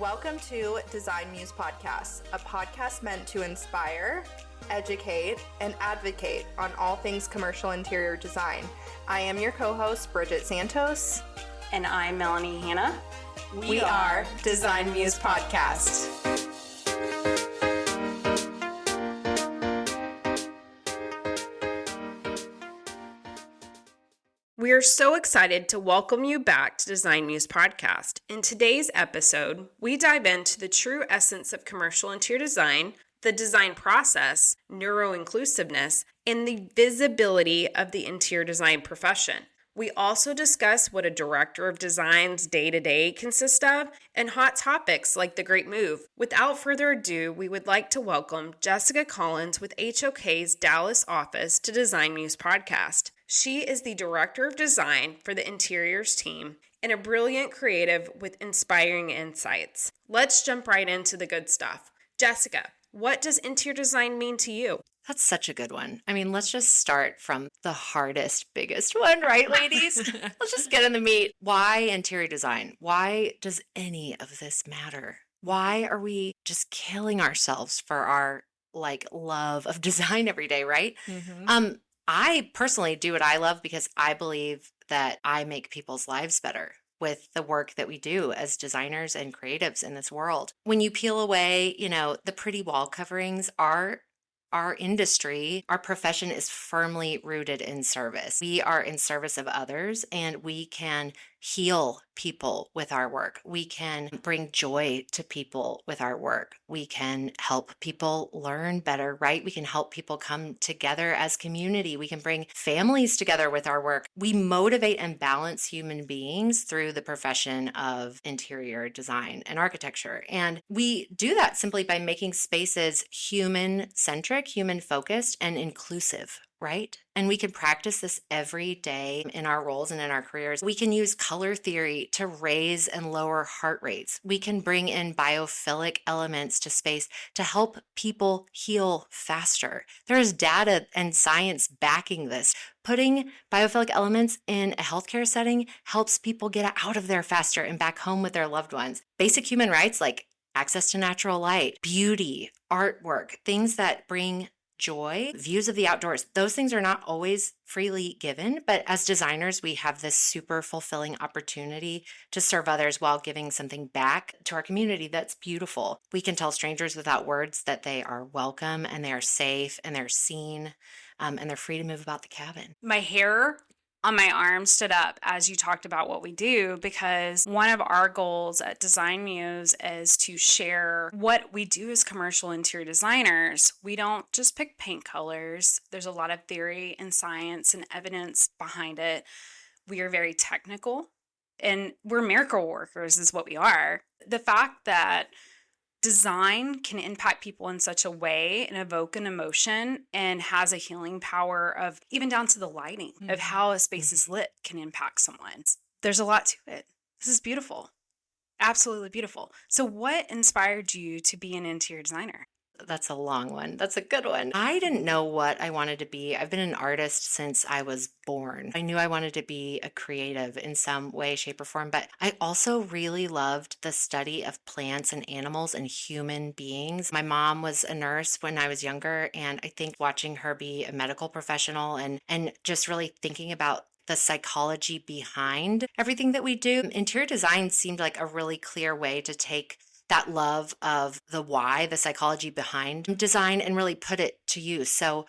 Welcome to Design Muse Podcast, a podcast meant to inspire, educate, and advocate on all things commercial interior design. I am your co-host, Bridget Santos. And I'm Melanie Hanna. We are Design Muse Podcast. We are so excited to welcome you back to Design Muse Podcast. In today's episode, we dive into the true essence of commercial interior design, the design process, neuroinclusiveness, and the visibility of the interior design profession. We also discuss what a director of design's day-to-day consists of and hot topics like the Great Move. Without further ado, we would like to welcome Jessica Collins with HOK's Dallas office to Design Muse Podcast. She is the director of design for the interiors team and a brilliant creative with inspiring insights. Let's jump right into the good stuff. Jessica, what does interior design mean to you? That's such a good one. I mean, let's just start from the hardest, biggest one, right, ladies? Let's just get in the meat. Why interior design? Why does any of this matter? Why are we just killing ourselves for our love of design every day, right? Mm-hmm. I personally do what I love because I believe that I make people's lives better with the work that we do as designers and creatives in this world. When you peel away, the pretty wall coverings, our industry, our profession is firmly rooted in service. We are in service of others, and we can heal people with our work. We can bring joy to people with our work. We can help people learn better, right? We can help people come together as community. We can bring families together with our work. We motivate and balance human beings through the profession of interior design and architecture. And we do that simply by making spaces human-centric, human-focused, and inclusive, right? And we can practice this every day in our roles and in our careers. We can use color theory to raise and lower heart rates. We can bring in biophilic elements to space to help people heal faster. There is data and science backing this. Putting biophilic elements in a healthcare setting helps people get out of there faster and back home with their loved ones. Basic human rights like access to natural light, beauty, artwork, things that bring joy, views of the outdoors. Those things are not always freely given, but as designers, we have this super fulfilling opportunity to serve others while giving something back to our community that's beautiful. We can tell strangers without words that they are welcome and they are safe and they're seen and they're free to move about the cabin. My hair on my arm stood up as you talked about what we do, because one of our goals at Design Muse is to share what we do as commercial interior designers. We don't just pick paint colors. There's a lot of theory and science and evidence behind it. We are very technical, and we're miracle workers is what we are. The fact that design can impact people in such a way and evoke an emotion and has a healing power of even down to the lighting of how a space is lit can impact someone. There's a lot to it. This is beautiful. Absolutely beautiful. So what inspired you to be an interior designer? That's a long one. That's a good one. I didn't know what I wanted to be. I've been an artist since I was born. I knew I wanted to be a creative in some way, shape, or form, but I also really loved the study of plants and animals and human beings. My mom was a nurse when I was younger, and I think watching her be a medical professional and just really thinking about the psychology behind everything that we do, interior design seemed like a really clear way to take that love of the why, the psychology behind design, and really put it to use. So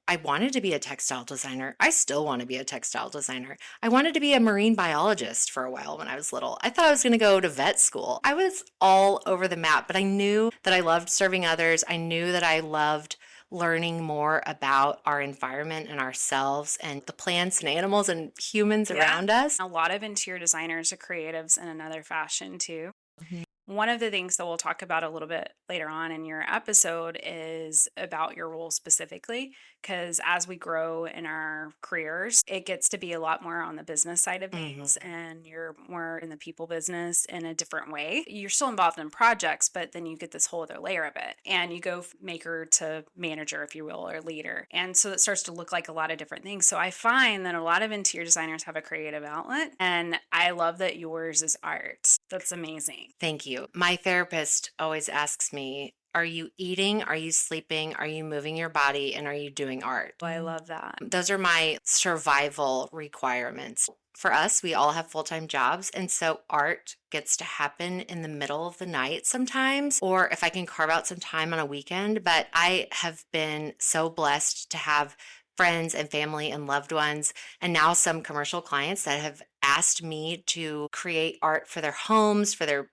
I wanted to be a textile designer. I still want to be a textile designer. I wanted to be a marine biologist for a while when I was little. I thought I was going to go to vet school. I was all over the map, but I knew that I loved serving others. I knew that I loved learning more about our environment and ourselves and the plants and animals and humans around us. A lot of interior designers are creatives in another fashion too. Mm-hmm. One of the things that we'll talk about a little bit later on in your episode is about your role specifically, because as we grow in our careers, it gets to be a lot more on the business side of things, and you're more in the people business in a different way. You're still involved in projects, but then you get this whole other layer of it, and you go maker to manager, if you will, or leader. And so it starts to look like a lot of different things. So I find that a lot of interior designers have a creative outlet, and I love that yours is art. That's amazing. Thank you. My therapist always asks me, are you eating? Are you sleeping? Are you moving your body? And are you doing art? I love that. Those are my survival requirements. For us, we all have full-time jobs. And so art gets to happen in the middle of the night sometimes, or if I can carve out some time on a weekend. But I have been so blessed to have friends and family and loved ones, and now some commercial clients that have asked me to create art for their homes, for their,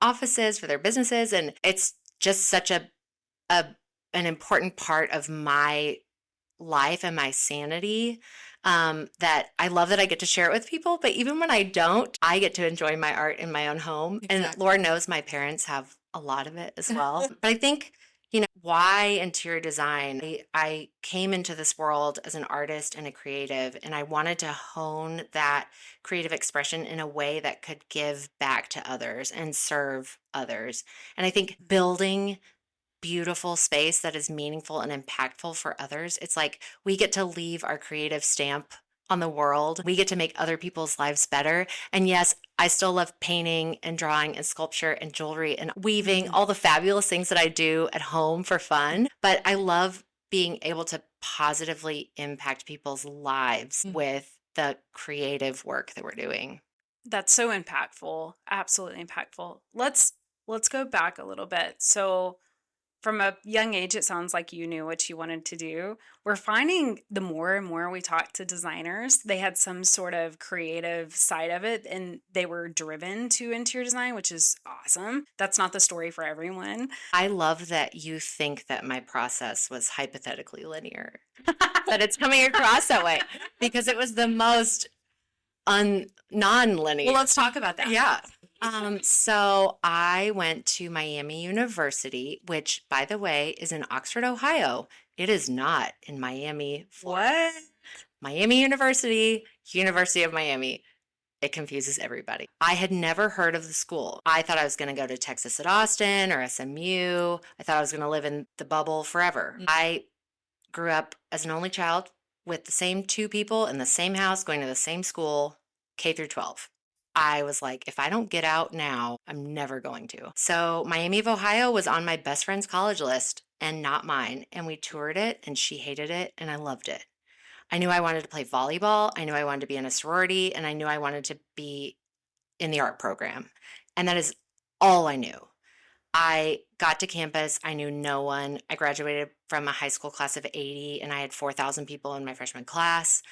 offices, for their businesses. And it's just such an important part of my life and my sanity that I love that I get to share it with people. But even when I don't, I get to enjoy my art in my own home. Exactly. And Lord knows my parents have a lot of it as well. But I think, why interior design? I came into this world as an artist and a creative, and I wanted to hone that creative expression in a way that could give back to others and serve others. And I think building beautiful space that is meaningful and impactful for others, it's like we get to leave our creative stamp on the world. We get to make other people's lives better. And yes, I still love painting and drawing and sculpture and jewelry and weaving, all the fabulous things that I do at home for fun. But I love being able to positively impact people's lives with the creative work that we're doing. That's so impactful. Absolutely impactful. Let's go back a little bit. So from a young age, it sounds like you knew what you wanted to do. We're finding the more and more we talk to designers, they had some sort of creative side of it, and they were driven to interior design, which is awesome. That's not the story for everyone. I love that you think that my process was hypothetically linear, that it's coming across that way, because it was the most non-linear. Well, let's talk about that. Yeah. So I went to Miami University, which, by the way, is in Oxford, Ohio. It is not in Miami, Florida. What? Miami University, University of Miami. It confuses everybody. I had never heard of the school. I thought I was going to go to Texas at Austin or SMU. I thought I was going to live in the bubble forever. I grew up as an only child with the same two people in the same house, going to the same school, K through 12. I was like, if I don't get out now, I'm never going to. So Miami of Ohio was on my best friend's college list and not mine. And we toured it, and she hated it, and I loved it. I knew I wanted to play volleyball. I knew I wanted to be in a sorority, and I knew I wanted to be in the art program. And that is all I knew. I got to campus. I knew no one. I graduated from a high school class of 80, and I had 4,000 people in my freshman class.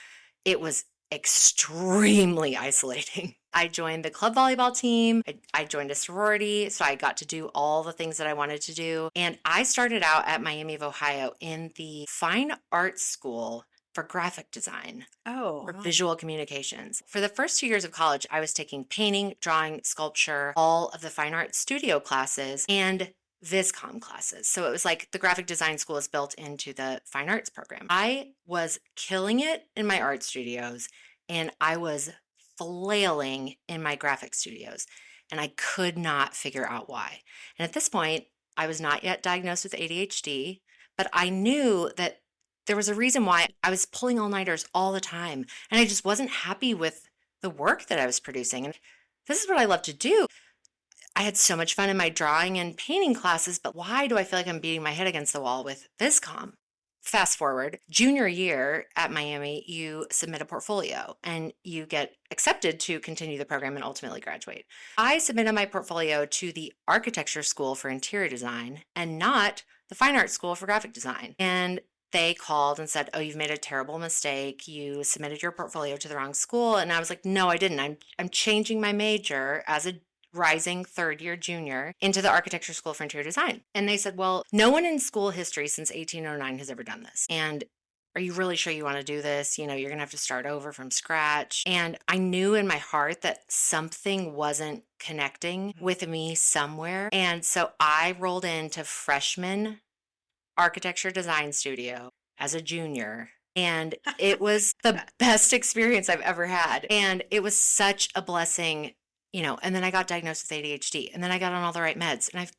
It was extremely isolating. I joined the club volleyball team. I joined a sorority, so I got to do all the things that I wanted to do. And I started out at Miami of Ohio in the Fine Arts School for graphic design or visual communications. For the first 2 years of college, I was taking painting, drawing, sculpture, all of the fine art studio classes, and VisCom classes. So it was like the graphic design school is built into the fine arts program. I was killing it in my art studios, and I was flailing in my graphic studios, and I could not figure out why. And at this point, I was not yet diagnosed with ADHD, but I knew that there was a reason why I was pulling all-nighters all the time, and I just wasn't happy with the work that I was producing. And this is what I love to do. I had so much fun in my drawing and painting classes, but why do I feel like I'm beating my head against the wall with VisCom? Fast forward, junior year at Miami, you submit a portfolio and you get accepted to continue the program and ultimately graduate. I submitted my portfolio to the architecture school for interior design and not the fine arts school for graphic design. And they called and said, "Oh, you've made a terrible mistake. You submitted your portfolio to the wrong school." And I was like, "No, I didn't. I'm changing my major as a rising third-year junior into the architecture school for interior design." And they said, "Well, no one in school history since 1809 has ever done this. And are you really sure you want to do this? You're going to have to start over from scratch." And I knew in my heart that something wasn't connecting with me somewhere. And so I rolled into freshman architecture design studio as a junior. And it was the best experience I've ever had. And it was such a blessing, and then I got diagnosed with ADHD, and then I got on all the right meds, and I've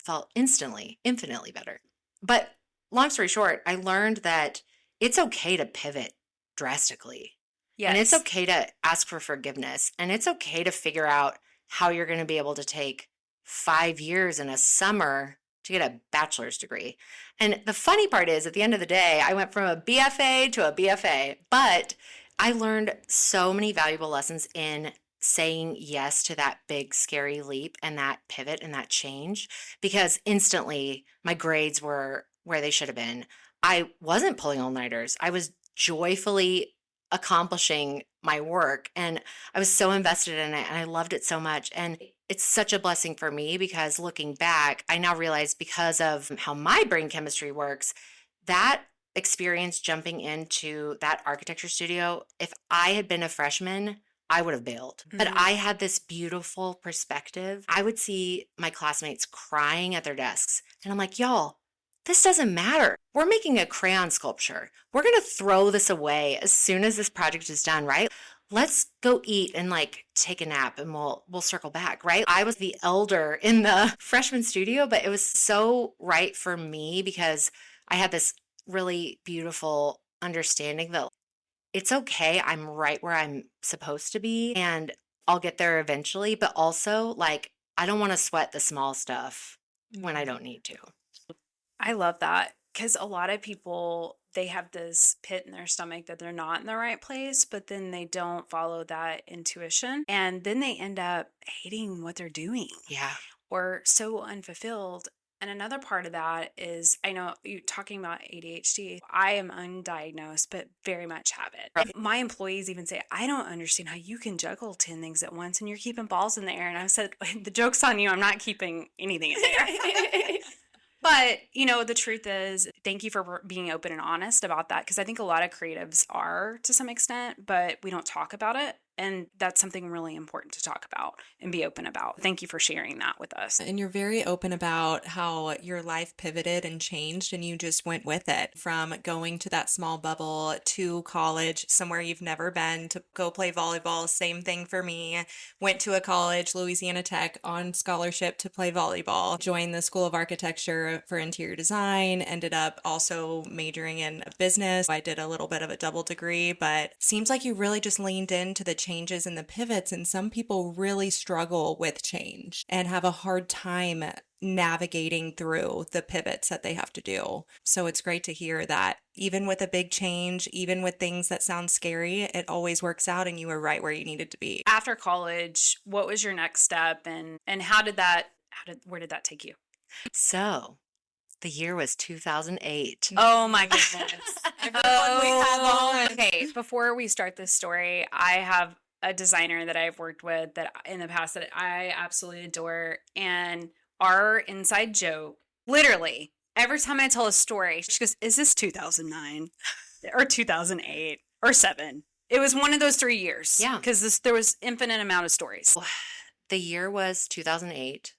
felt instantly, infinitely better. But long story short, I learned that it's okay to pivot drastically. Yes. And it's okay to ask for forgiveness. And it's okay to figure out how you're going to be able to take 5 years in a summer to get a bachelor's degree. And the funny part is, at the end of the day, I went from a BFA to a BFA, but I learned so many valuable lessons in saying yes to that big, scary leap and that pivot and that change, because instantly my grades were where they should have been. I wasn't pulling all-nighters. I was joyfully accomplishing my work, and I was so invested in it, and I loved it so much. And it's such a blessing for me, because looking back, I now realize, because of how my brain chemistry works, that experience jumping into that architecture studio, if I had been a freshman, I would have bailed. Mm-hmm. But I had this beautiful perspective. I would see my classmates crying at their desks, and I'm like, y'all, this doesn't matter. We're making a crayon sculpture. We're going to throw this away as soon as this project is done, right? Let's go eat and take a nap, and we'll circle back, right? I was the elder in the freshman studio, but it was so right for me, because I had this really beautiful understanding that it's okay. I'm right where I'm supposed to be, and I'll get there eventually. But also, I don't want to sweat the small stuff when I don't need to. I love that, because a lot of people, they have this pit in their stomach that they're not in the right place, but then they don't follow that intuition, and then they end up hating what they're doing. Yeah. Or so unfulfilled. And another part of that is, I know you talking about ADHD, I am undiagnosed, but very much have it. Right. My employees even say, I don't understand how you can juggle 10 things at once and you're keeping balls in the air. And I've said, the joke's on you. I'm not keeping anything in the air. But, the truth is, thank you for being open and honest about that, because I think a lot of creatives are to some extent, but we don't talk about it. And that's something really important to talk about and be open about. Thank you for sharing that with us. And you're very open about how your life pivoted and changed, and you just went with it, from going to that small bubble to college, somewhere you've never been, to go play volleyball. Same thing for me. Went to a college, Louisiana Tech, on scholarship to play volleyball. Joined the School of Architecture for interior design. Ended up also majoring in business. I did a little bit of a double degree, but seems like you really just leaned into the changes and the pivots. And some people really struggle with change and have a hard time navigating through the pivots that they have to do. So it's great to hear that even with a big change, even with things that sound scary, it always works out and you were right where you needed to be. After college, what was your next step, and where did that take you? So the year was 2008. Oh my goodness. Okay, before we start this story, I have a designer that I've worked with that in the past that I absolutely adore, and our inside joke, literally, every time I tell a story, she goes, is this 2009 or 2008 or 7? It was one of those 3 years. Yeah. Because there was infinite amount of stories. The year was 2008.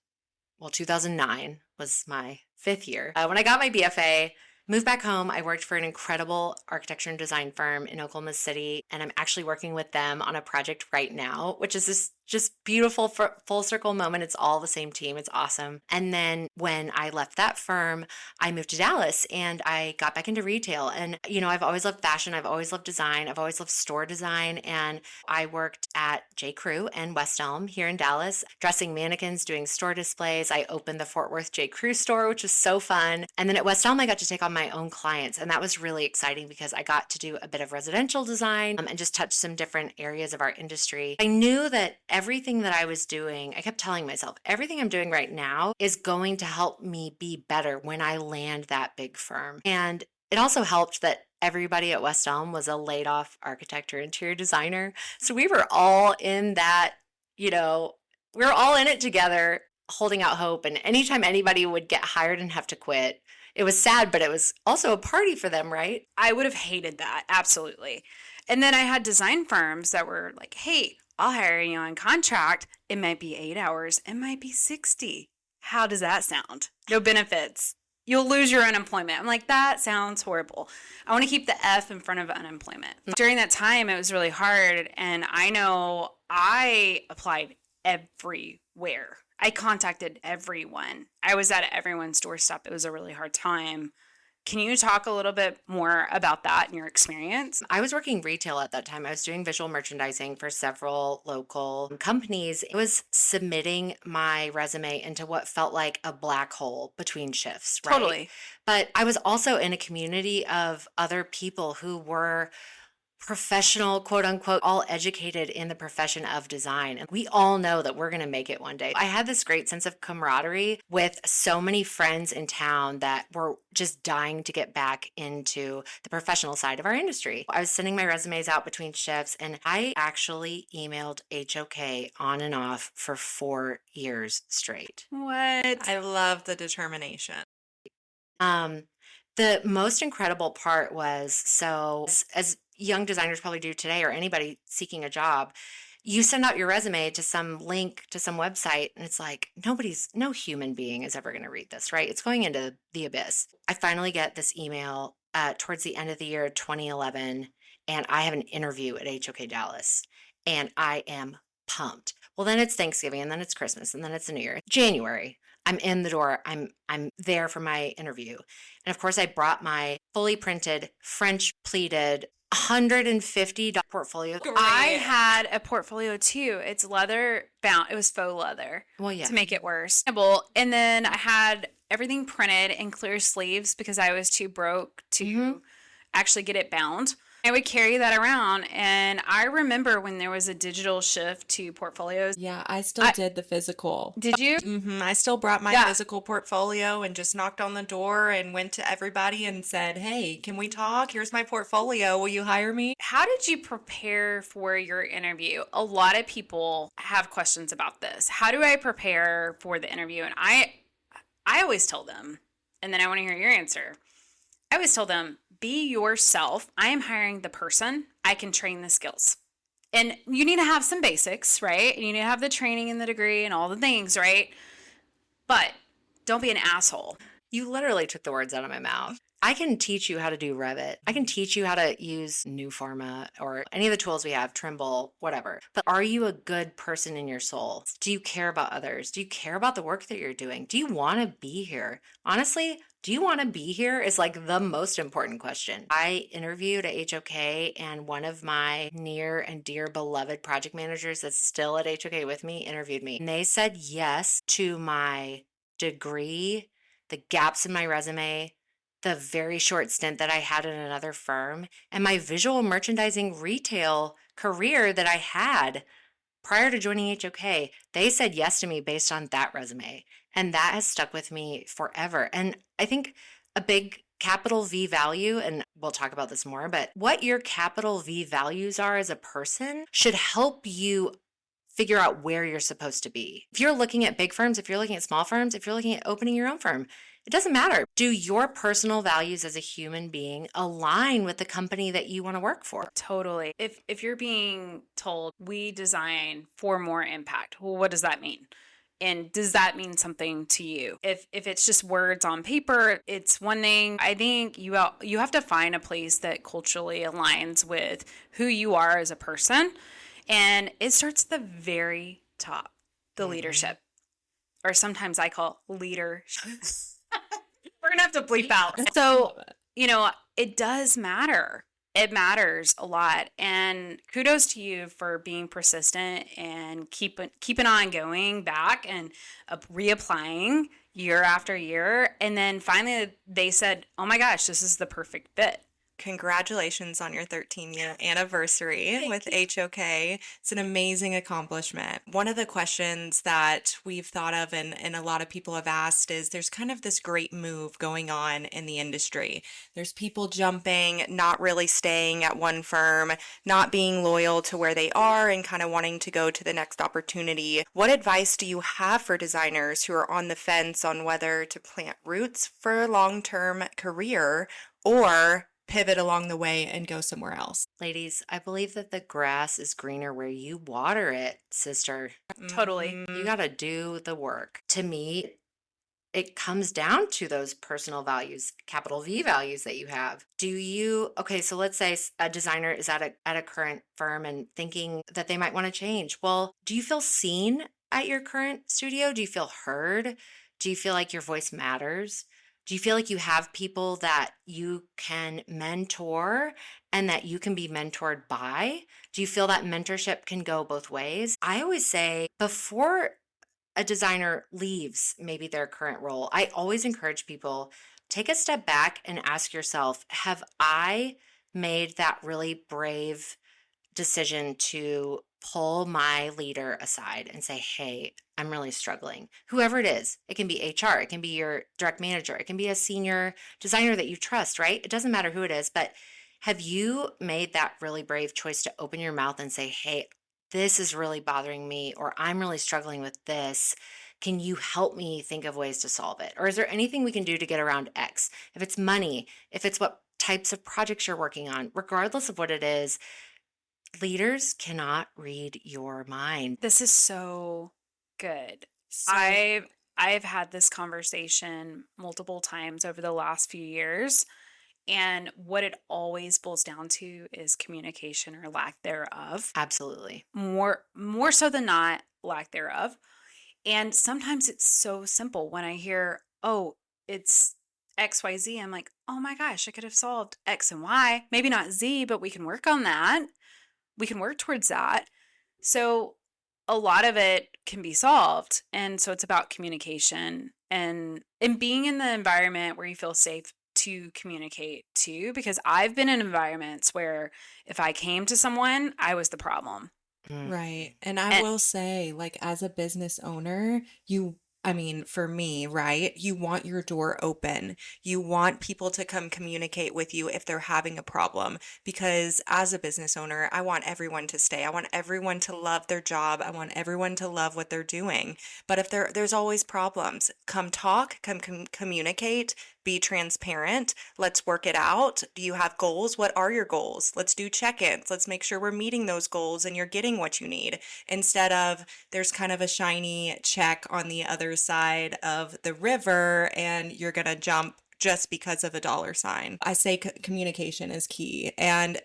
Well, 2009 was my 5th year. When I got my BFA, moved back home, I worked for an incredible architecture and design firm in Oklahoma City, and I'm actually working with them on a project right now, which is this just beautiful full circle moment. It's all the same team. It's awesome. And then when I left that firm, I moved to Dallas and I got back into retail. And, I've always loved fashion. I've always loved design. I've always loved store design. And I worked at J. Crew and West Elm here in Dallas, dressing mannequins, doing store displays. I opened the Fort Worth J. Crew store, which was so fun. And then at West Elm, I got to take on my own clients. And that was really exciting because I got to do a bit of residential design and just touch some different areas of our industry. I knew that everything that I was doing, I kept telling myself, everything I'm doing right now is going to help me be better when I land that big firm. And it also helped that everybody at West Elm was a laid off architect or interior designer. So we were all in that, we were all in it together, holding out hope. And anytime anybody would get hired and have to quit, it was sad, but it was also a party for them, right? I would have hated that. Absolutely. And then I had design firms that were like, hey, I'll hire you on contract. It might be 8 hours. It might be 60. How does that sound? No benefits. you'll lose your unemployment. I'm like, that sounds horrible. I want to keep the F in front of unemployment. During that time, it was really hard. And I know I applied everywhere. I contacted everyone. I was at everyone's doorstep. It was a really hard time. Can you talk a little bit more about that and your experience? I was working retail at that time. I was doing visual merchandising for several local companies. I was submitting my resume into what felt like a black hole between shifts, right? Totally. But I was also in a community of other people who were professional, quote unquote, all educated in the profession of design. And we all know that we're going to make it one day. I had this great sense of camaraderie with so many friends in town that were just dying to get back into the professional side of our industry. I was sending my resumes out between shifts, and I actually emailed HOK on and off for 4 years straight. What? I love the determination. The most incredible part was, so as young designers probably do today, or anybody seeking a job, you send out your resume to some link to some website, and it's like, no human being is ever going to read this, right? It's going into the abyss. I finally get this email towards the end of the year 2011, and I have an interview at HOK Dallas, and I am pumped. Well, then it's Thanksgiving, and then it's Christmas, and then it's the New Year. January, I'm in the door. I'm there for my interview. And of course, I brought my fully printed, French pleated, $150 portfolio. I had a portfolio too. It's leather bound. It was faux leather. Well, yeah. To make it worse. And then I had everything printed in clear sleeves because I was too broke to actually get it bound. I would carry that around, and I remember when there was a digital shift to portfolios. Yeah, I still did the physical. Did you? I still brought my physical portfolio and just knocked on the door and went to everybody and said, hey, can we talk? Here's my portfolio. Will you hire me? How did you prepare for your interview? A lot of people have questions about this. How do I prepare for the interview? And I always tell them, and then I want to hear your answer. I always tell them, be yourself. I am hiring the person. I can train the skills. And you need to have some basics, right? You need to have the training and the degree and all the things, right? But don't be an asshole. You literally took the words out of my mouth. I can teach you how to do Revit. I can teach you how to use New Forma or any of the tools we have, Trimble, whatever. But are you a good person in your soul? Do you care about others? Do you care about the work that you're doing? Do you want to be here? Honestly, do you want to be here is like the most important question. I interviewed at HOK, and one of my near and dear beloved project managers that's still at HOK with me interviewed me. And they said yes to my degree, the gaps in my resume, the very short stint that I had in another firm, and my visual merchandising retail career that I had prior to joining HOK. They said yes to me based on that resume. And that has stuck with me forever. And I think a big capital V value, and we'll talk about this more, but what your capital V values are as a person should help you figure out where you're supposed to be. If you're looking at big firms, if you're looking at small firms, if you're looking at opening your own firm, it doesn't matter. Do your personal values as a human being align with the company that you want to work for? Totally. If you're being told we design for more impact, well, what does that mean? And does that mean something to you? If it's just words on paper, it's one thing. I think you have to find a place that culturally aligns with who you are as a person. And it starts at the very top, the leadership. Or sometimes I call leadership. We're going to have to bleep out. So, it does matter. It matters a lot. And kudos to you for being persistent and keeping on going back and reapplying year after year. And then finally they said, oh my gosh, this is the perfect fit. Congratulations on your 13-year anniversary with HOK. It's an amazing accomplishment. One of the questions that we've thought of and a lot of people have asked is there's kind of this great move going on in the industry. There's people jumping, not really staying at one firm, not being loyal to where they are and kind of wanting to go to the next opportunity. What advice do you have for designers who are on the fence on whether to plant roots for a long-term career or pivot along the way and go somewhere else? Ladies, I believe that the grass is greener where you water it, sister. Totally. You got to do the work. To me, it comes down to those personal values, capital V values that you have. Okay, so let's say a designer is at a current firm and thinking that they might want to change. Well, do you feel seen at your current studio? Do you feel heard? Do you feel like your voice matters? Do you feel like you have people that you can mentor and that you can be mentored by? Do you feel that mentorship can go both ways? I always say before a designer leaves maybe their current role, I always encourage people, take a step back and ask yourself, have I made that really brave decision to pull my leader aside and say, hey, I'm really struggling. Whoever it is, it can be HR, it can be your direct manager, it can be a senior designer that you trust, right? It doesn't matter who it is, but have you made that really brave choice to open your mouth and say, hey, this is really bothering me, or I'm really struggling with this. Can you help me think of ways to solve it? Or is there anything we can do to get around X? If it's money, if it's what types of projects you're working on, regardless of what it is, leaders cannot read your mind. This is so good. So- I've had this conversation multiple times over the last few years, and what it always boils down to is communication or lack thereof. Absolutely. More so than not, lack thereof. And sometimes it's so simple. When I hear, oh, it's XYZ, I'm like, oh my gosh, I could have solved X and Y. Maybe not Z, but we can work on that. We can work towards that. So a lot of it can be solved. And so it's about communication and being in the environment where you feel safe to communicate too, because I've been in environments where if I came to someone, I was the problem. Right. And I will say, like, as a business owner, for me, right, you want your door open. You want people to come communicate with you if they're having a problem. Because as a business owner, I want everyone to stay. I want everyone to love their job. I want everyone to love what they're doing. But if there's always problems, come talk, come communicate, be transparent. Let's work it out. Do you have goals? What are your goals? Let's do check-ins. Let's make sure we're meeting those goals and you're getting what you need. Instead of there's kind of a shiny check on the other side of the river and you're going to jump just because of a dollar sign. I say communication is key, and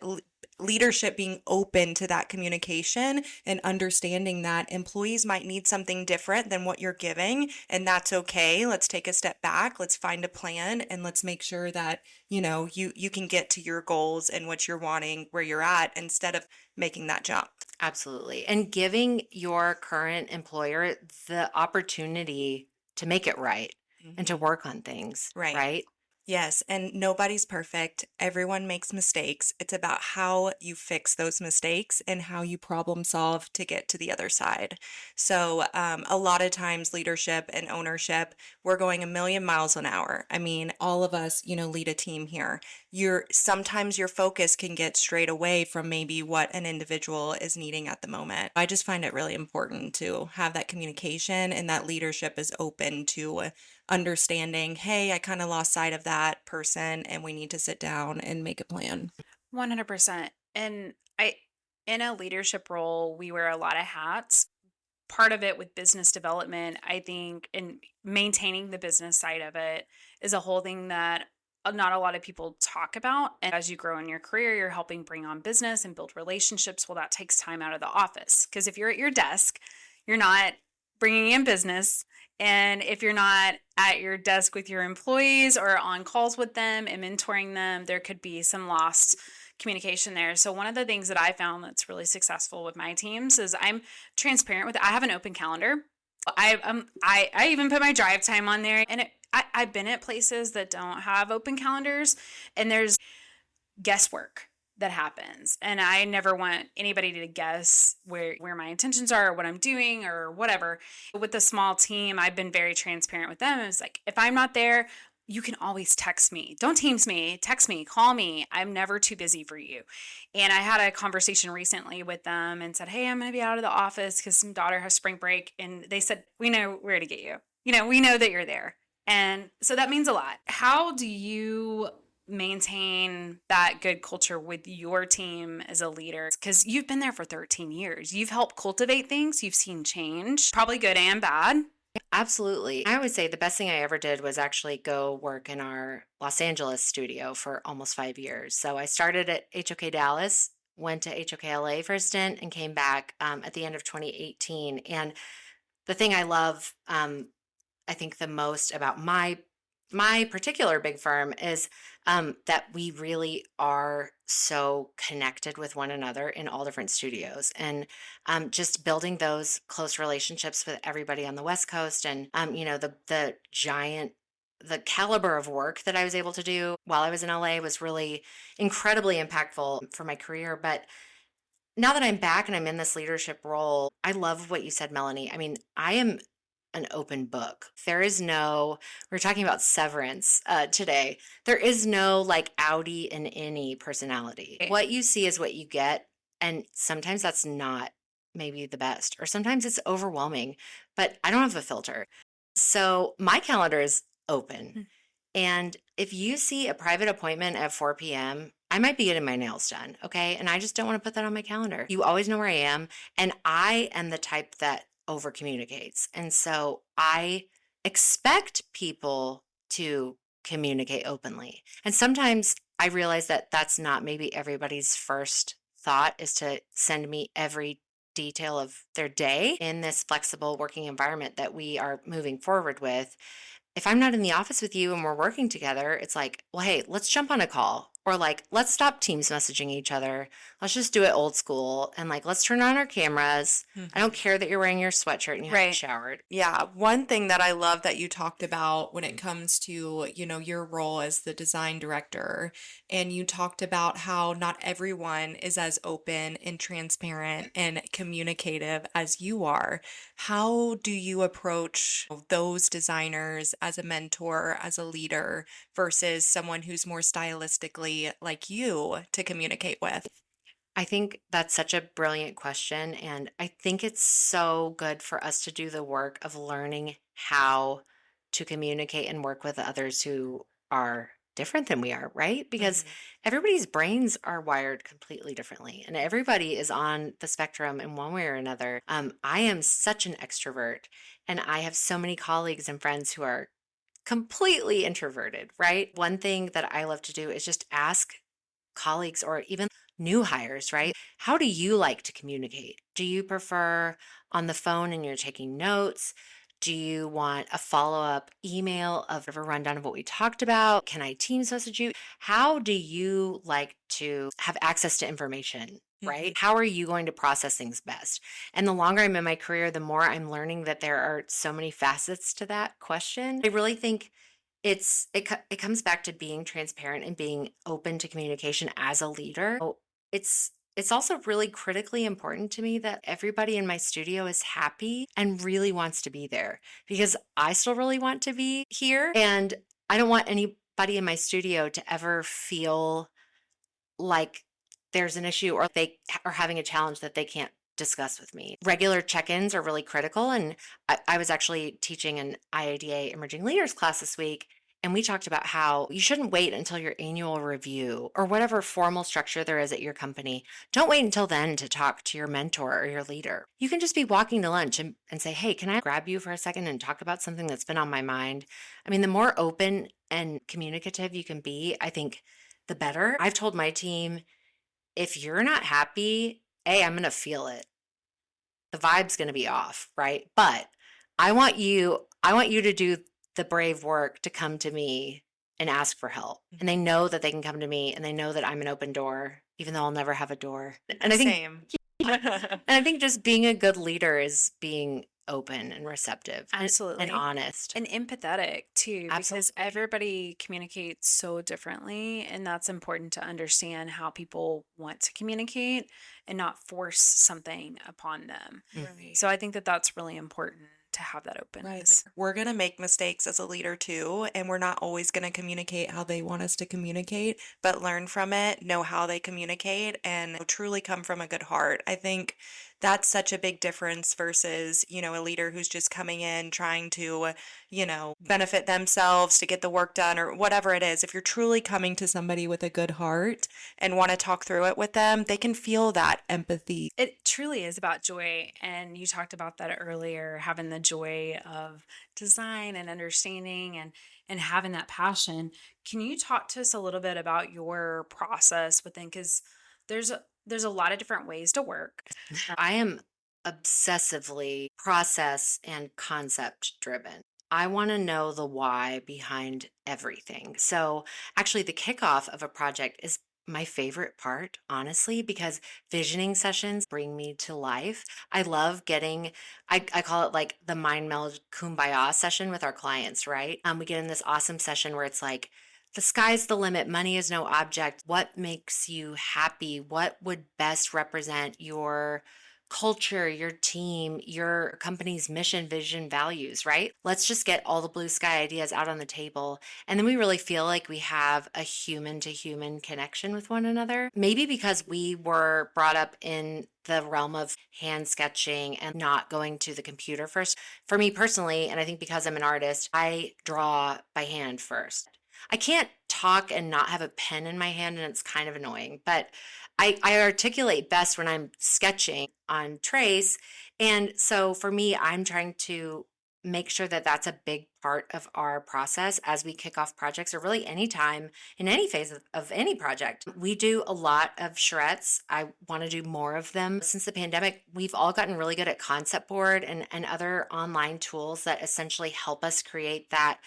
leadership being open to that communication and understanding that employees might need something different than what you're giving, and that's okay. Let's take a step back, let's find a plan, and let's make sure that you can get to your goals and what you're wanting where you're at instead of making that jump. Absolutely. And giving your current employer the opportunity to make it right and to work on things. Right? Yes, and nobody's perfect. Everyone makes mistakes. It's about how you fix those mistakes and how you problem solve to get to the other side. So a lot of times leadership and ownership, we're going a million miles an hour. I mean, all of us, lead a team here. Sometimes your focus can get strayed away from maybe what an individual is needing at the moment. I just find it really important to have that communication, and that leadership is open to understanding, hey, I kind of lost sight of that person and we need to sit down and make a plan. 100%. And in a leadership role, we wear a lot of hats. Part of it with business development, I think, and maintaining the business side of it is a whole thing that not a lot of people talk about. And as you grow in your career, you're helping bring on business and build relationships. Well, that takes time out of the office, because if you're at your desk, you're not bringing in business. And if you're not at your desk with your employees or on calls with them and mentoring them, there could be some lost communication there. So one of the things that I found that's really successful with my teams is I'm transparent with it. I have an open calendar. I even put my drive time on there, and I've been at places that don't have open calendars, and there's guesswork that happens. And I never want anybody to guess where my intentions are or what I'm doing or whatever. With the small team, I've been very transparent with them. It's like, if I'm not there, you can always text me. Don't Teams me, text me, call me. I'm never too busy for you. And I had a conversation recently with them and said, hey, I'm going to be out of the office because some daughter has spring break. And they said, we know where to get you. We know that you're there. And so that means a lot. How do you maintain that good culture with your team as a leader? Because you've been there for 13 years. You've helped cultivate things. You've seen change, probably good and bad. Absolutely. I would say the best thing I ever did was actually go work in our Los Angeles studio for almost 5 years. So I started at HOK Dallas, went to HOK LA for a stint, and came back at the end of 2018. And the thing I love, I think the most about my particular big firm is that we really are so connected with one another in all different studios, and just building those close relationships with everybody on the West Coast, and the caliber of work that I was able to do while I was in LA was really incredibly impactful for my career. But now that I'm back and I'm in this leadership role, I love what you said, Melanie. I mean, I am an open book. We're talking about severance today. There is no like outie and innie personality. What you see is what you get. And sometimes that's not maybe the best, or sometimes it's overwhelming, but I don't have a filter. So my calendar is open. And if you see a private appointment at 4 p.m., I might be getting my nails done, okay? And I just don't want to put that on my calendar. You always know where I am. And I am the type that over communicates. And so I expect people to communicate openly. And sometimes I realize that that's not maybe everybody's first thought, is to send me every detail of their day in this flexible working environment that we are moving forward with. If I'm not in the office with you and we're working together, it's like, well, hey, let's jump on a call. Or like, let's stop Teams messaging each other. Let's just do it old school. And like, let's turn on our cameras. I don't care that you're wearing your sweatshirt and you haven't showered. Yeah. One thing that I love that you talked about when it comes to, your role as the design director, and you talked about how not everyone is as open and transparent and communicative as you are. How do you approach those designers as a mentor, as a leader, versus someone who's more stylistically like you to communicate with? I think that's such a brilliant question. And I think it's so good for us to do the work of learning how to communicate and work with others who are different than we are, right? Because everybody's brains are wired completely differently, and everybody is on the spectrum in one way or another. I am such an extrovert, and I have so many colleagues and friends who are completely introverted, right? One thing that I love to do is just ask colleagues or even new hires, right? How do you like to communicate? Do you prefer on the phone and you're taking notes? Do you want a follow-up email of a rundown of what we talked about? Can I Teams message you? How do you like to have access to information? Right? How are you going to process things best? And the longer I'm in my career, the more I'm learning that there are so many facets to that question. I really think it comes back to being transparent and being open to communication as a leader. It's also really critically important to me that everybody in my studio is happy and really wants to be there, because I still really want to be here, and I don't want anybody in my studio to ever feel like there's an issue or they are having a challenge that they can't discuss with me. Regular check-ins are really critical. And I was actually teaching an IADA emerging leaders class this week, and we talked about how you shouldn't wait until your annual review or whatever formal structure there is at your company. Don't wait until then to talk to your mentor or your leader. You can just be walking to lunch and say, hey, can I grab you for a second and talk about something that's been on my mind? I mean, the more open and communicative you can be, I think the better. I've told my team, if you're not happy, I'm going to feel it. The vibe's going to be off, right? But I want you to do the brave work to come to me and ask for help. And they know that they can come to me, and they know that I'm an open door, even though I'll never have a door. And I think, Same. and I think just being a good leader is being open and receptive. Absolutely. And honest. And empathetic too, because Absolutely. everybody communicates so differently. And that's important to understand how people want to communicate and not force something upon them. Right. So I think that that's really important to have that openness. Right. We're going to make mistakes as a leader too, and we're not always going to communicate how they want us to communicate, but learn from it, know how they communicate, and truly come from a good heart. I think that's such a big difference versus, a leader who's just coming in trying to, benefit themselves to get the work done or whatever it is. If you're truly coming to somebody with a good heart and want to talk through it with them, they can feel that empathy. It truly is about joy. And you talked about that earlier, having the joy of design and understanding and having that passion. Can you talk to us a little bit about your process within, because there's a lot of different ways to work. I am obsessively process and concept driven. I want to know the why behind everything. So actually the kickoff of a project is my favorite part, honestly, because visioning sessions bring me to life. I love getting, I call it like the mind meld kumbaya session with our clients, right? We get in this awesome session where it's like, the sky's the limit. Money is no object. What makes you happy? What would best represent your culture, your team, your company's mission, vision, values, right? Let's just get all the blue sky ideas out on the table. And then we really feel like we have a human to human connection with one another. Maybe because we were brought up in the realm of hand sketching and not going to the computer first. For me personally, and I think because I'm an artist, I draw by hand first. I can't talk and not have a pen in my hand, and it's kind of annoying, but I articulate best when I'm sketching on trace. And so for me, I'm trying to make sure that that's a big part of our process as we kick off projects, or really any time in any phase of any project. We do a lot of charrettes. I want to do more of them. Since the pandemic, we've all gotten really good at concept board and other online tools that essentially help us create that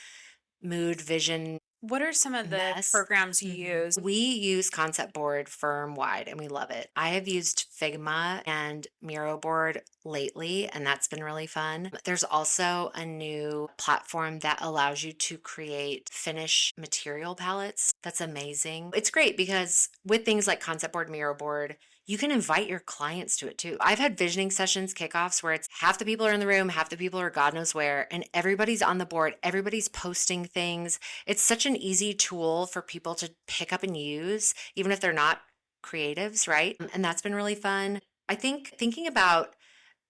mood, vision. What are some of the programs you use? We use Concept Board firm-wide, and we love it. I have used Figma and Miro Board lately, and that's been really fun. There's also a new platform that allows you to create finish material palettes. That's amazing. It's great because with things like Concept Board, Miro Board, you can invite your clients to it too. I've had visioning sessions, kickoffs, where it's half the people are in the room, half the people are God knows where, and everybody's on the board, everybody's posting things. It's such an easy tool for people to pick up and use, even if they're not creatives, right? And that's been really fun. I think thinking about,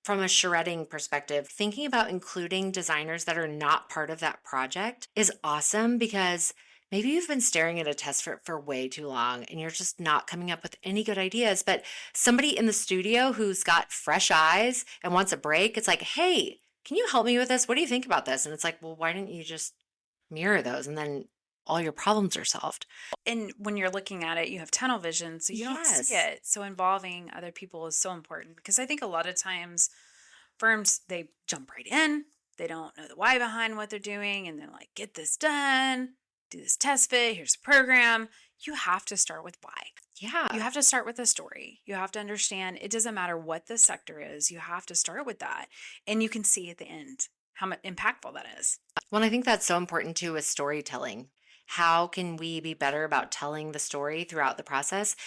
from a charretting perspective, thinking about including designers that are not part of that project is awesome, because maybe you've been staring at a test for way too long and you're just not coming up with any good ideas, but somebody in the studio who's got fresh eyes and wants a break, it's like, hey, can you help me with this? What do you think about this? And it's like, well, why didn't you just mirror those? And then all your problems are solved. And when you're looking at it, you have tunnel vision, so you don't see it. So involving other people is so important, because I think a lot of times firms, they jump right in. They don't know the why behind what they're doing. And they're like, get this done. Do this test fit, here's a program. You have to start with why. Yeah. You have to start with a story. You have to understand it doesn't matter what the sector is. You have to start with that. And you can see at the end how impactful that is. Well, I think that's so important too with storytelling. How can we be better about telling the story throughout the process?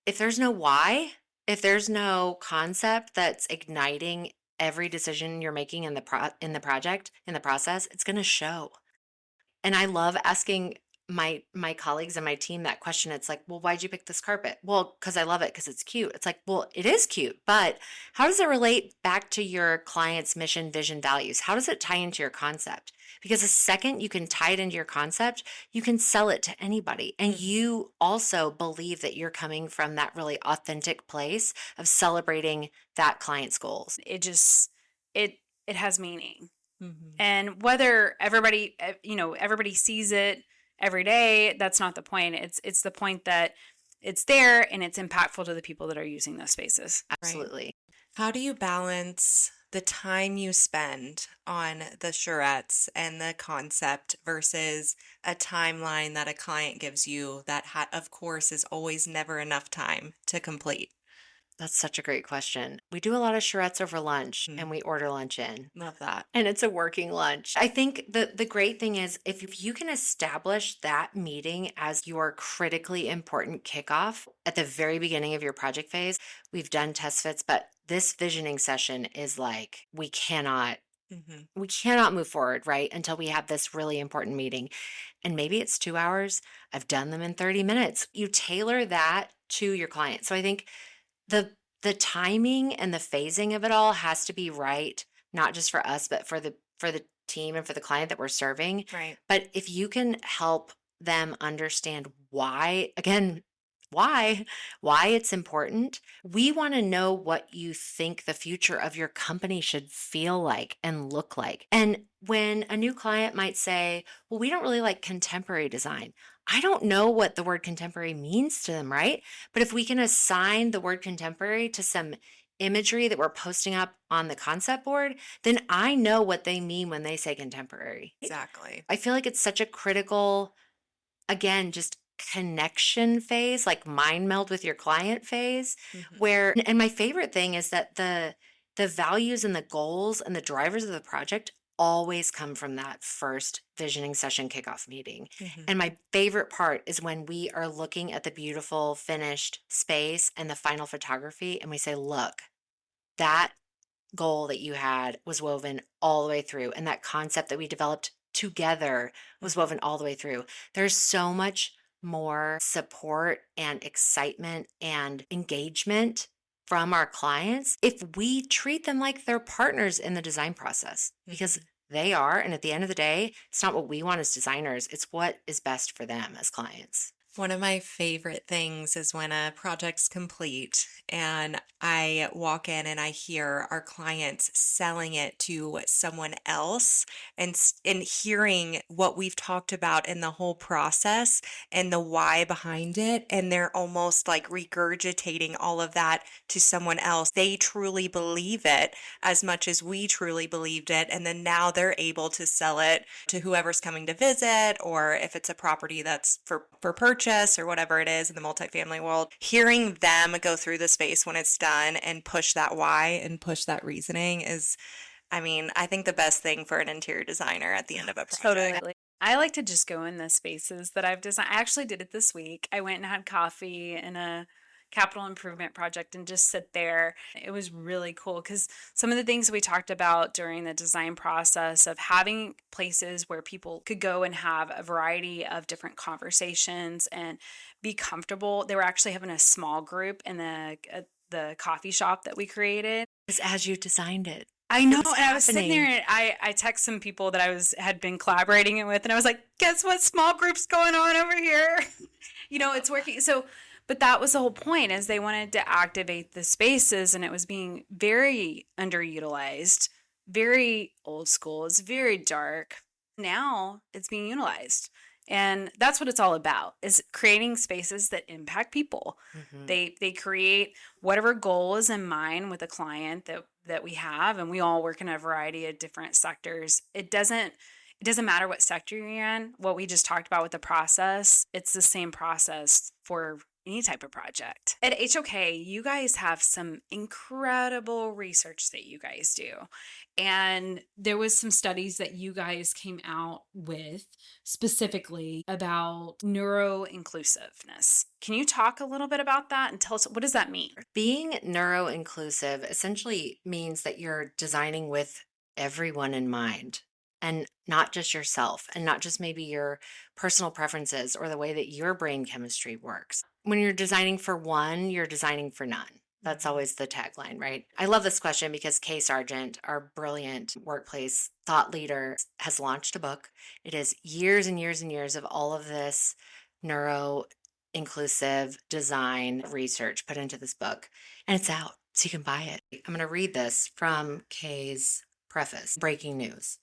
If there's no why, if there's no concept that's igniting every decision you're making in the project, in the process, it's going to show. And I love asking my colleagues and my team that question. It's like, well, why'd you pick this carpet? Well, because I love it, because it's cute. It's like, well, it is cute, but how does it relate back to your client's mission, vision, values? How does it tie into your concept? Because the second you can tie it into your concept, you can sell it to anybody. And you also believe that you're coming from that really authentic place of celebrating that client's goals. It has meaning. Mm-hmm. And whether everybody sees it every day, that's not the point. It's the point that it's there and it's impactful to the people that are using those spaces. Absolutely. Right. How do you balance the time you spend on the charrettes and the concept versus a timeline that a client gives you that, of course, is always never enough time to complete? That's such a great question. We do a lot of charrettes over lunch and we order lunch in. Love that. And it's a working lunch. I think the great thing is if you can establish that meeting as your critically important kickoff at the very beginning of your project phase. We've done test fits, but this visioning session is like, we cannot move forward, right, until we have this really important meeting. And maybe it's 2 hours. I've done them in 30 minutes. You tailor that to your client. So I think the the timing and the phasing of it all has to be right, not just for us, but for the team and for the client that we're serving. Right. But if you can help them understand why, again, why it's important, we want to know what you think the future of your company should feel like and look like. And when a new client might say, well, we don't really like contemporary design, I don't know what the word contemporary means to them, right? But if we can assign the word contemporary to some imagery that we're posting up on the concept board, then I know what they mean when they say contemporary. Exactly. I feel like it's such a critical, again, just connection phase, like mind meld with your client phase, where, and my favorite thing is that the values and the goals and the drivers of the project always come from that first visioning session kickoff meeting. And my favorite part is when we are looking at the beautiful finished space and the final photography, and we say, look, that goal that you had was woven all the way through, and that concept that we developed together was woven all the way through. There's so much more support and excitement and engagement from our clients if we treat them like they're partners in the design process, because they are. And at the end of the day, it's not what we want as designers, it's what is best for them as clients. One of my favorite things is when a project's complete and I walk in and I hear our clients selling it to someone else and hearing what we've talked about in the whole process and the why behind it. And they're almost like regurgitating all of that to someone else. They truly believe it as much as we truly believed it. And then now they're able to sell it to whoever's coming to visit, or if it's a property that's for purchase or whatever it is in the multifamily world, hearing them go through the space when it's done and push that why and push that reasoning is, I mean, I think the best thing for an interior designer at the end of a project. Totally. I like to just go in the spaces that I've designed. I actually did it this week. I went and had coffee in a capital improvement project and just sit there. It was really cool because some of the things we talked about during the design process of having places where people could go and have a variety of different conversations and be comfortable. They were actually having a small group in the coffee shop that we created. It's as you designed it. I know, and I was sitting there and I text some people that had been collaborating with, and I was like, guess what small group's going on over here? It's working. So, but that was the whole point, is they wanted to activate the spaces, and it was being very underutilized, very old school. It's very dark. Now it's being utilized. And that's what it's all about, is creating spaces that impact people. They create whatever goal is in mind with a client that we have, and we all work in a variety of different sectors. It doesn't matter what sector you're in. What we just talked about with the process, it's the same process for any type of project. At HOK, you guys have some incredible research that you guys do. And there was some studies that you guys came out with specifically about neuroinclusiveness. Can you talk a little bit about that and tell us, what does that mean? Being neuroinclusive essentially means that you're designing with everyone in mind, and not just yourself, and not just maybe your personal preferences or the way that your brain chemistry works. When you're designing for one, you're designing for none. That's always the tagline, right? I love this question because Kay Sargent, our brilliant workplace thought leader, has launched a book. It is years and years and years of all of this neuro-inclusive design research put into this book. And it's out, so you can buy it. I'm going to read this from Kay's preface. Breaking news.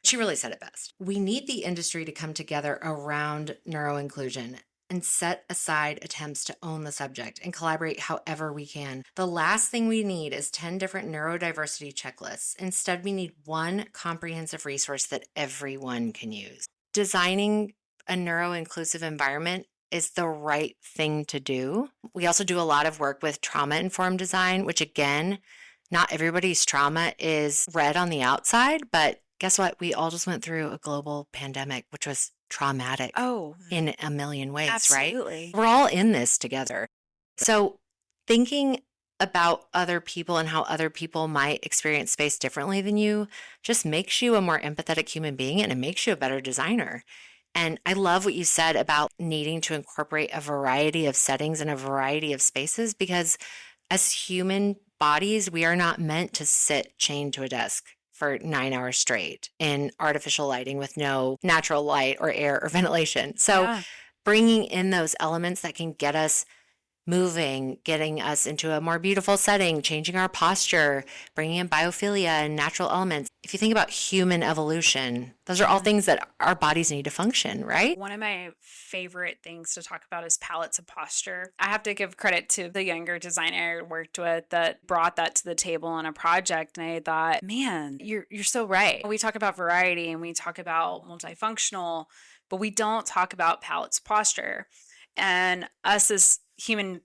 She really said it best. We need the industry to come together around neuroinclusion and set aside attempts to own the subject and collaborate however we can. The last thing we need is 10 different neurodiversity checklists. Instead, we need one comprehensive resource that everyone can use. Designing a neuroinclusive environment is the right thing to do. We also do a lot of work with trauma-informed design, which again, not everybody's trauma is red on the outside, but guess what? We all just went through a global pandemic, which was traumatic in a million ways, absolutely. Right? We're all in this together. So thinking about other people and how other people might experience space differently than you just makes you a more empathetic human being, and it makes you a better designer. And I love what you said about needing to incorporate a variety of settings and a variety of spaces, because As human bodies, we are not meant to sit chained to a desk for 9 hours straight in artificial lighting with no natural light or air or ventilation. So bringing in those elements that can get us moving, getting us into a more beautiful setting, changing our posture, bringing in biophilia and natural elements. If you think about human evolution, those are all things that our bodies need to function, right? One of my favorite things to talk about is palettes of posture. I have to give credit to the younger designer I worked with that brought that to the table on a project. And I thought, man, you're so right. We talk about variety and we talk about multifunctional, but we don't talk about palettes of posture. And us as human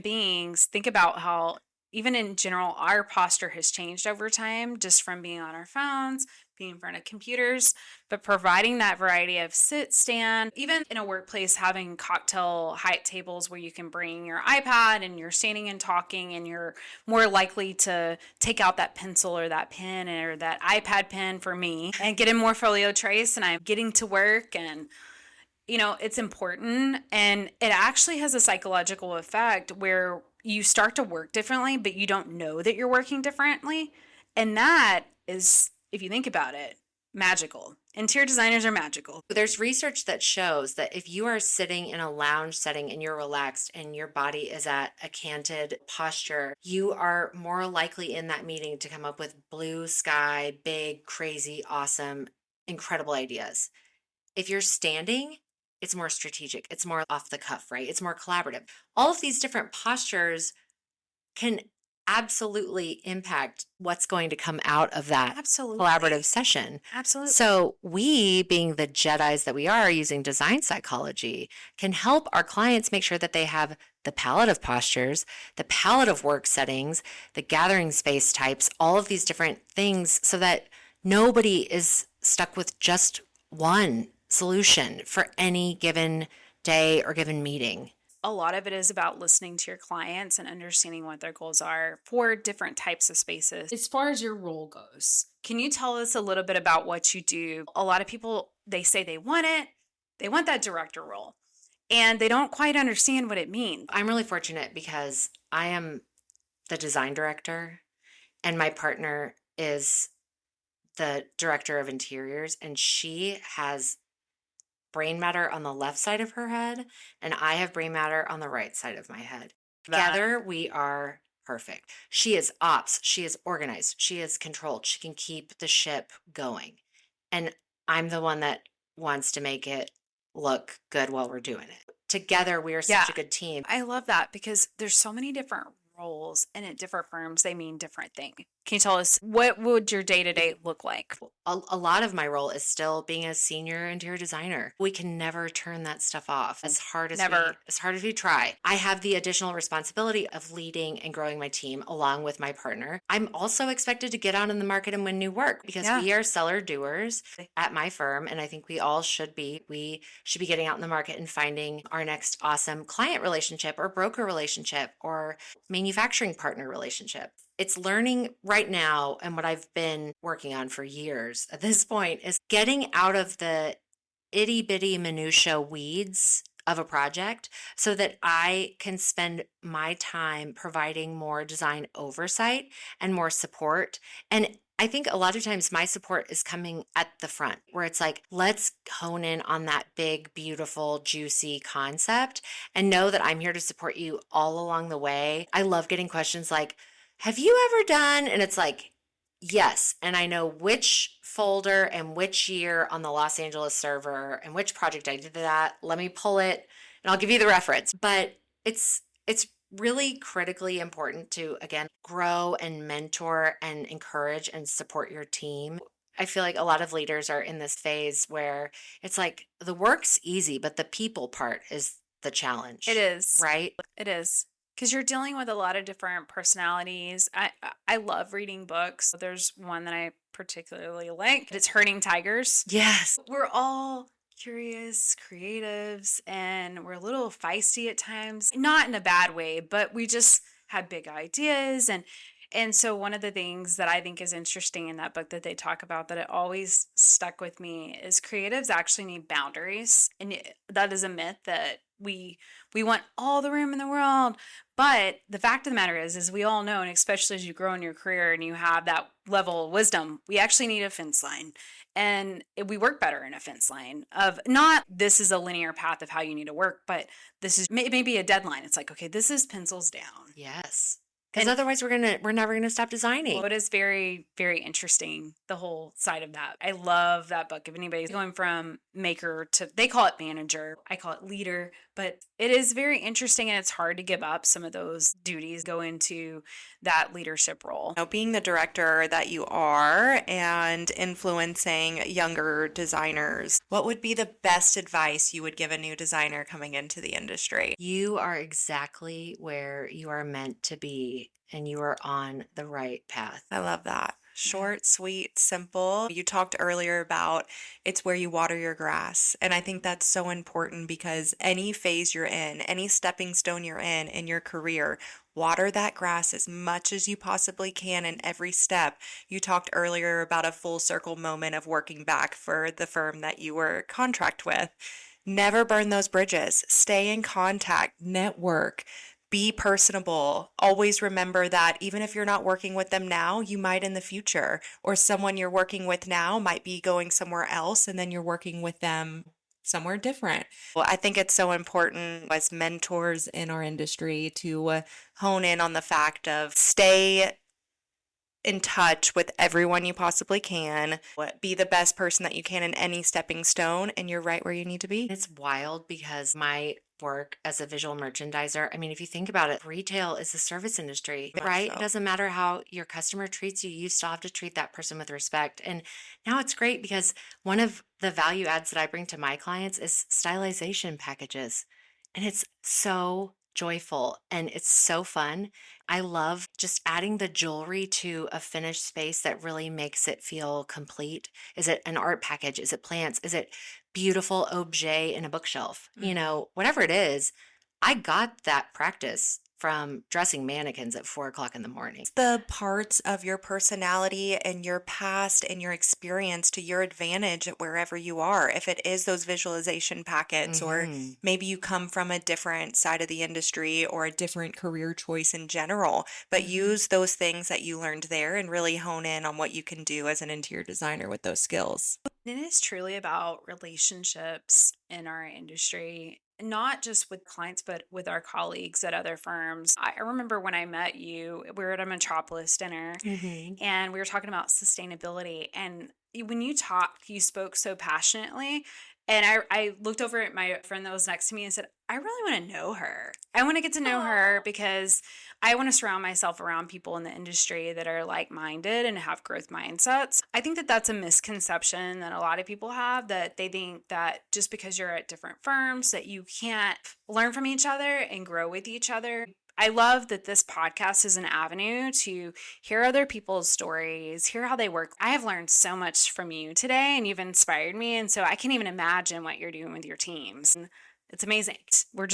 beings, think about how even in general our posture has changed over time, just from being on our phones, being in front of computers, but providing that variety of sit, stand, even in a workplace, having cocktail height tables where you can bring your iPad and you're standing and talking, and you're more likely to take out that pencil or that pen or that iPad pen for me and get in more folio trace, and I'm getting to work. And it's important, and it actually has a psychological effect where you start to work differently, but you don't know that you're working differently. And that is, if you think about it, magical. Interior designers are magical. There's research that shows that if you are sitting in a lounge setting and you're relaxed and your body is at a canted posture, you are more likely in that meeting to come up with blue sky, big, crazy, awesome, incredible ideas. If you're standing, it's more strategic. It's more off the cuff, right? It's more collaborative. All of these different postures can absolutely impact what's going to come out of that collaborative session. Absolutely. So we, being the Jedis that we are, using design psychology, can help our clients make sure that they have the palette of postures, the palette of work settings, the gathering space types, all of these different things, so that nobody is stuck with just one solution for any given day or given meeting. A lot of it is about listening to your clients and understanding what their goals are for different types of spaces. As far as your role goes, can you tell us a little bit about what you do? A lot of people, they say they want it. They want that director role, and they don't quite understand what it means. I'm really fortunate because I am the design director and my partner is the director of interiors, and she has brain matter on the left side of her head, and I have brain matter on the right side of my head. Together, we are perfect. She is ops. She is organized. She is controlled. She can keep the ship going. And I'm the one that wants to make it look good while we're doing it. Together, we are such a good team. I love that because there's so many different roles, and at different firms, they mean different things. Can you tell us, what would your day-to-day look like? A lot of my role is still being a senior interior designer. We can never turn that stuff off as hard as we try. I have the additional responsibility of leading and growing my team along with my partner. I'm also expected to get out in the market and win new work because we are seller doers at my firm, and I think we all should be. We should be getting out in the market and finding our next awesome client relationship or broker relationship or manufacturing partner relationship. It's learning right now, and what I've been working on for years at this point is getting out of the itty bitty minutia weeds of a project so that I can spend my time providing more design oversight and more support. And I think a lot of times my support is coming at the front where it's like, let's hone in on that big, beautiful, juicy concept and know that I'm here to support you all along the way. I love getting questions like, have you ever done? And it's like, yes. And I know which folder and which year on the Los Angeles server and which project I did that. Let me pull it and I'll give you the reference. But it's really critically important to, again, grow and mentor and encourage and support your team. I feel like a lot of leaders are in this phase where it's like the work's easy, but the people part is the challenge. It is. Right? It is. Because you're dealing with a lot of different personalities. I love reading books. There's one that I particularly like. It's Herding Tigers. Yes. We're all curious, creatives, and we're a little feisty at times. Not in a bad way, but we just have big ideas. And so one of the things that I think is interesting in that book that they talk about that it always stuck with me is creatives actually need boundaries. And that is a myth that we want all the room in the world. But the fact of the matter is we all know, and especially as you grow in your career and you have that level of wisdom, we actually need a fence line. And we work better in a fence line of not this is a linear path of how you need to work, but this is maybe a deadline. It's like, okay, this is pencils down. Yes. Because otherwise we're never gonna stop designing. Well, it is very, very interesting, the whole side of that. I love that book. If anybody's going from maker to, they call it manager, I call it leader, but it is very interesting, and it's hard to give up some of those duties, go into that leadership role. Being the director that you are and influencing younger designers, what would be the best advice you would give a new designer coming into the industry? You are exactly where you are meant to be, and you are on the right path. I love that. Short, sweet, simple. You talked earlier about it's where you water your grass. And I think that's so important because any phase you're in, any stepping stone you're in your career, water that grass as much as you possibly can in every step. You talked earlier about a full circle moment of working back for the firm that you were contract with. Never burn those bridges. Stay in contact, network. Be personable. Always remember that even if you're not working with them now, you might in the future, or someone you're working with now might be going somewhere else and then you're working with them somewhere different. Well, I think it's so important as mentors in our industry to hone in on the fact of stay in touch with everyone you possibly can. Be the best person that you can in any stepping stone, and you're right where you need to be. It's wild because my work as a visual merchandiser, I mean, if you think about it, retail is the service industry, right? So. It doesn't matter how your customer treats you, you still have to treat that person with respect. And now it's great because one of the value adds that I bring to my clients is stylization packages. And it's so joyful and it's so fun. I love just adding the jewelry to a finished space that really makes it feel complete. Is it an art package? Is it plants? Is it beautiful objet in a bookshelf? You know, whatever it is, I got that practice from dressing mannequins at 4:00 in the morning. The parts of your personality and your past and your experience to your advantage at wherever you are. If it is those visualization packets, or maybe you come from a different side of the industry or a different career choice in general, but use those things that you learned there and really hone in on what you can do as an interior designer with those skills. It is truly about relationships in our industry, not just with clients, but with our colleagues at other firms. I remember when I met you, we were at a Metropolis dinner and we were talking about sustainability. And when you talked, you spoke so passionately. And I looked over at my friend that was next to me and said, I really want to know her. I want to get to know her because I want to surround myself around people in the industry that are like-minded and have growth mindsets. I think that that's a misconception that a lot of people have, that they think that just because you're at different firms that you can't learn from each other and grow with each other. I love that this podcast is an avenue to hear other people's stories, hear how they work. I have learned so much from you today and you've inspired me. And so I can't even imagine what you're doing with your teams. It's amazing. We're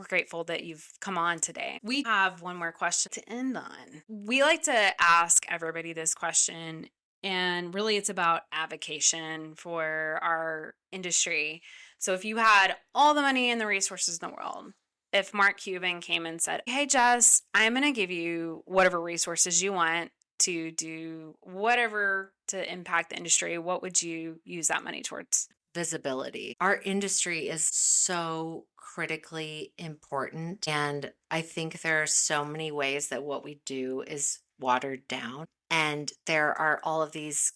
grateful that you've come on today. We have one more question to end on. We like to ask everybody this question, and really it's about avocation for our industry. So if you had all the money and the resources in the world, if Mark Cuban came and said, hey, Jess, I'm going to give you whatever resources you want to do whatever to impact the industry, what would you use that money towards? Visibility. Our industry is so critically important. And I think there are so many ways that what we do is watered down. And there are all of these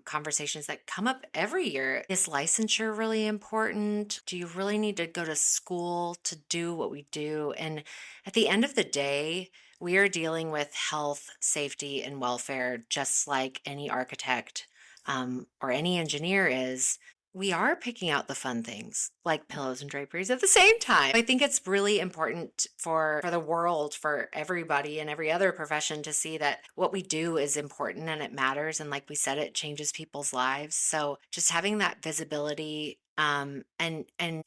conversations that come up every year. Is licensure really important? Do you really need to go to school to do what we do? And at the end of the day, we are dealing with health, safety, and welfare, just like any architect or any engineer is. We are picking out the fun things like pillows and draperies at the same time. I think it's really important for the world, for everybody and every other profession to see that what we do is important and it matters. And like we said, it changes people's lives. So just having that visibility and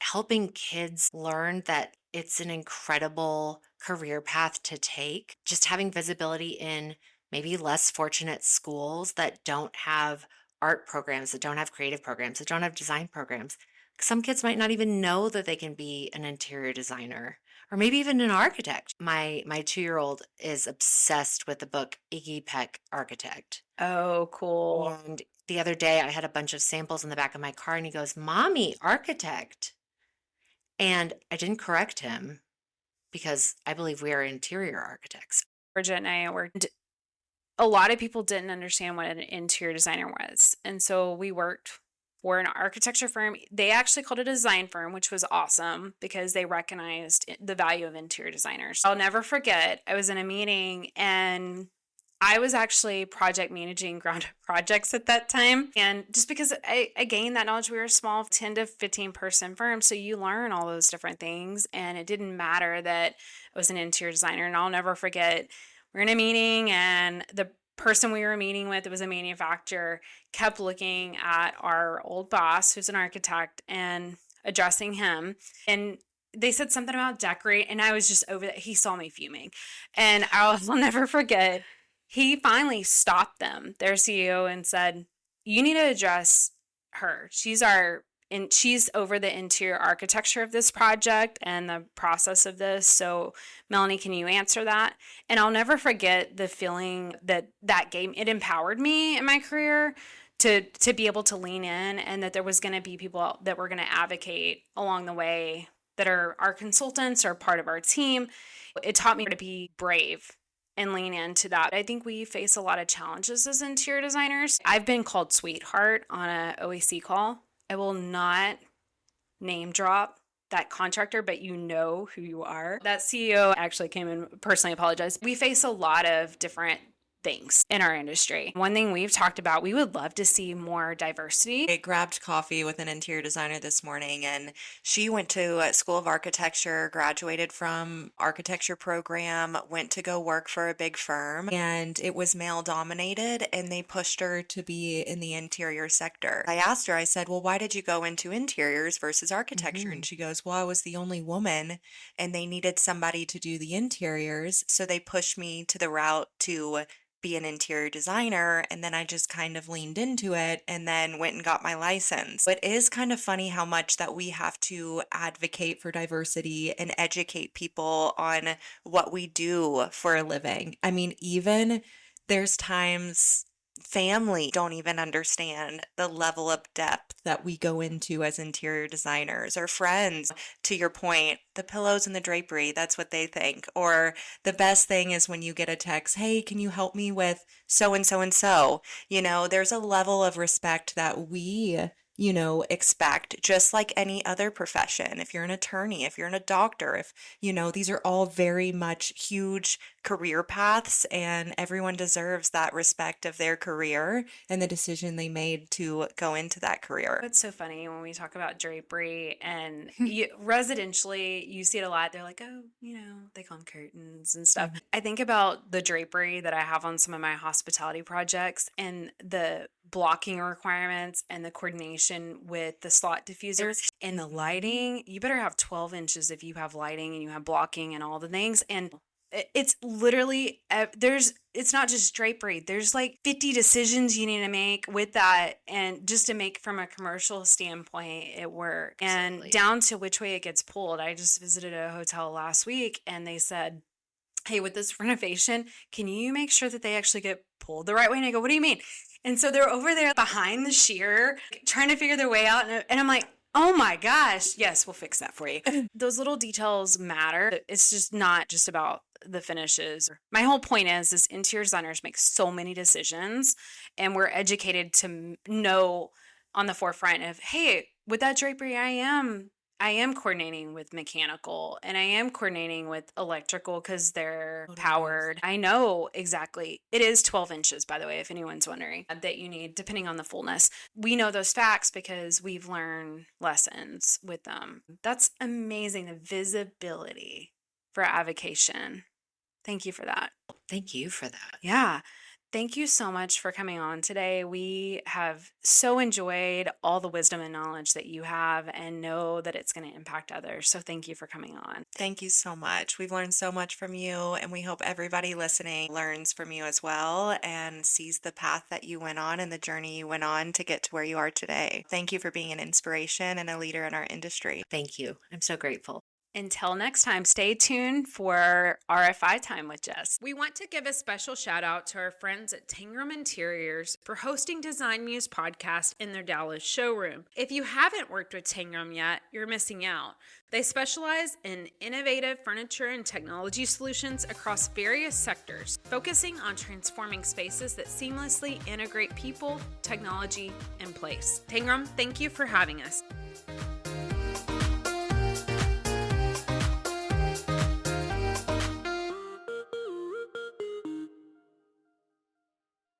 helping kids learn that it's an incredible career path to take. Just having visibility in maybe less fortunate schools that don't have art programs, that don't have creative programs, that don't have design programs. Some kids might not even know that they can be an interior designer or maybe even an architect. My 2-year-old is obsessed with the book Iggy Peck Architect. Oh, cool. And the other day I had a bunch of samples in the back of my car and he goes, "Mommy, architect." And I didn't correct him because I believe we are interior architects. Bridget and I worked. A lot of people didn't understand what an interior designer was. And so we worked for an architecture firm. They actually called it a design firm, which was awesome because they recognized the value of interior designers. I'll never forget, I was in a meeting and I was actually project managing ground up projects at that time. And just because I gained that knowledge, we were a small 10 to 15 person firm. So you learn all those different things. And it didn't matter that I was an interior designer. And I'll never forget, we're in a meeting and the person we were meeting with, it was a manufacturer, kept looking at our old boss, who's an architect, and addressing him. And they said something about decorate, and I was just over that. He saw me fuming. And I'll never forget, he finally stopped them, their CEO, and said, "You need to address her. She's over the interior architecture of this project and the process of this. So, Melanie, can you answer that?" And I'll never forget the feeling that gave. It empowered me in my career to be able to lean in, and that there was going to be people that were going to advocate along the way that are our consultants or part of our team. It taught me to be brave and lean into that. I think we face a lot of challenges as interior designers. I've been called sweetheart on a OAC call. I will not name drop that contractor, but you know who you are. That CEO actually came and personally apologized. We face a lot of different things in our industry. One thing we've talked about, we would love to see more diversity. I grabbed coffee with an interior designer this morning, and she went to a School of Architecture, graduated from architecture program, went to go work for a big firm, and it was male dominated, and they pushed her to be in the interior sector. I asked her, I said, "Well, why did you go into interiors versus architecture?" And she goes, "Well, I was the only woman and they needed somebody to do the interiors, so they pushed me to the route to be an interior designer, and then I just kind of leaned into it and then went and got my license." It is kind of funny how much that we have to advocate for diversity and educate people on what we do for a living. I mean, even there's times family don't even understand the level of depth that we go into as interior designers, or friends. To your point, the pillows and the drapery, that's what they think. Or the best thing is when you get a text, "Hey, can you help me with so and so and so?" There's a level of respect that we expect, just like any other profession. If you're an attorney, if you're a doctor, if, these are all very much huge career paths, and everyone deserves that respect of their career and the decision they made to go into that career. It's so funny when we talk about drapery and residentially, you see it a lot. They're like, "Oh, they call them curtains and stuff." I think about the drapery that I have on some of my hospitality projects and the blocking requirements and the coordination with the slot diffusers and the lighting. You better have 12 inches if you have lighting and you have blocking and all the things. And it's literally, it's not just drapery. There's like 50 decisions you need to make with that. And just to make from a commercial standpoint, it works. Absolutely. And down to which way it gets pulled. I just visited a hotel last week and they said, "Hey, with this renovation, can you make sure that they actually get pulled the right way?" And I go, "What do you mean?" And so they're over there behind the shear trying to figure their way out. And I'm like, "Oh my gosh, yes, we'll fix that for you." Those little details matter. It's just not just about the finishes. My whole point is interior designers make so many decisions, and we're educated to know on the forefront of, hey, with that drapery, I am coordinating with mechanical and I am coordinating with electrical because they're powered. I know exactly. It is 12 inches, by the way, if anyone's wondering, that you need, depending on the fullness. We know those facts because we've learned lessons with them. That's amazing. The visibility for avocation. Thank you for that. Thank you for that. Yeah. Thank you so much for coming on today. We have so enjoyed all the wisdom and knowledge that you have and know that it's going to impact others. So thank you for coming on. Thank you so much. We've learned so much from you, and we hope everybody listening learns from you as well and sees the path that you went on and the journey you went on to get to where you are today. Thank you for being an inspiration and a leader in our industry. Thank you. I'm so grateful. Until next time, stay tuned for RFI time with Jess. We want to give a special shout out to our friends at Tangram Interiors for hosting Design Muse Podcast in their Dallas showroom. If you haven't worked with Tangram yet, you're missing out. They specialize in innovative furniture and technology solutions across various sectors, focusing on transforming spaces that seamlessly integrate people, technology, and place. Tangram, thank you for having us.